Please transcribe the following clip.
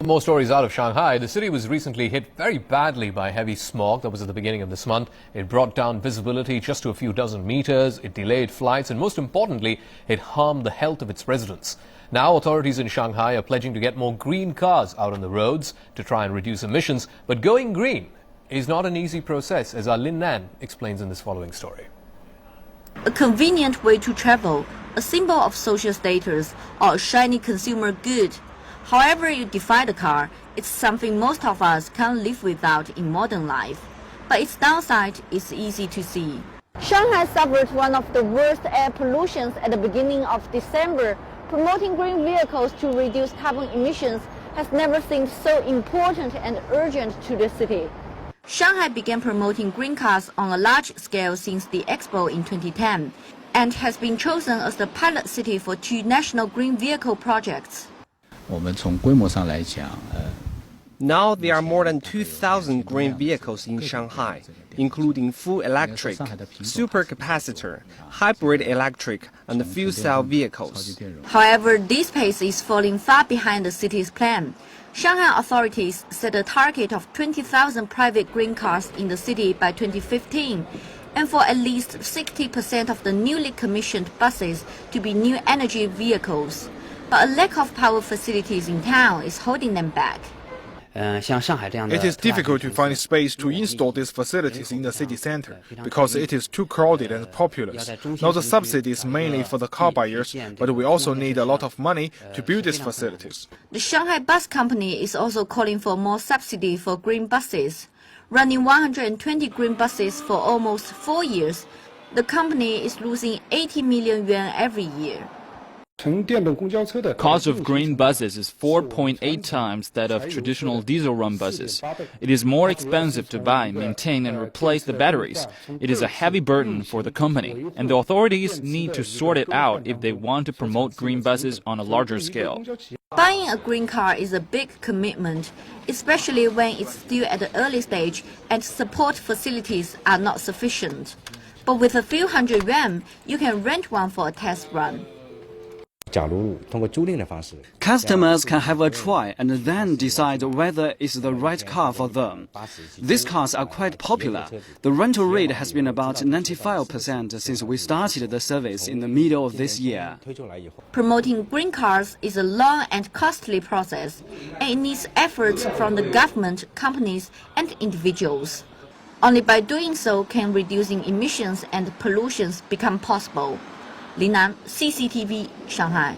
More stories out of Shanghai. The city was recently hit very badly by heavy smog that was at the beginning of this month. It brought down visibility just to a few dozen meters. It delayed flights and most importantly, it harmed the health of its residents. Now authorities in Shanghai are pledging to get more green cars out on the roads to try and reduce emissions. But going green is not an easy process, as our Lin Nan explains in this following story. A convenient way to travel, a symbol of social status, or a shiny consumer good. However you define the car, it's something most of us can't live without in modern life. But its downside is easy to see. Shanghai suffered one of the worst air pollutions at the beginning of December. Promoting green vehicles to reduce carbon emissions has never seemed so important and urgent to the city. Shanghai began promoting green cars on a large scale since the Expo in 2010 and has been chosen as the pilot city for 2 national green vehicle projects. Now there are more than 2,000 green vehicles in Shanghai, including full electric, supercapacitor, hybrid electric, and fuel cell vehicles. However, this pace is falling far behind the city's plan. Shanghai authorities set a target of 20,000 private green cars in the city by 2015, and for at least 60% of the newly commissioned buses to be new energy vehicles. But a lack of power facilities in town is holding them back. It is difficult to find space to install these facilities in the city center because it is too crowded and populous. Now the subsidies mainly for the car buyers, but we also need a lot of money to build these facilities. The Shanghai Bus Company is also calling for more subsidy for green buses. Running 120 green buses for almost 4 years, the company is losing 80 million yuan every year. Cost of green buses is 4.8 times that of traditional diesel-run buses. It is more expensive to buy, maintain, and replace the batteries. It is a heavy burden for the company, and the authorities need to sort it out if they want to promote green buses on a larger scale. Buying a green car is a big commitment, especially when it's still at the early stage and support facilities are not sufficient. But with a few hundred yuan, you can rent one for a test run. Customers can have a try and then decide whether it's the right car for them. These cars are quite popular. The rental rate has been about 95% since we started the service in the middle of this year. Promoting green cars is a long and costly process, and it needs efforts from the government, companies, and individuals. Only by doing so can reducing emissions and pollutions become possible. Lin Nan, CCTV, Shanghai.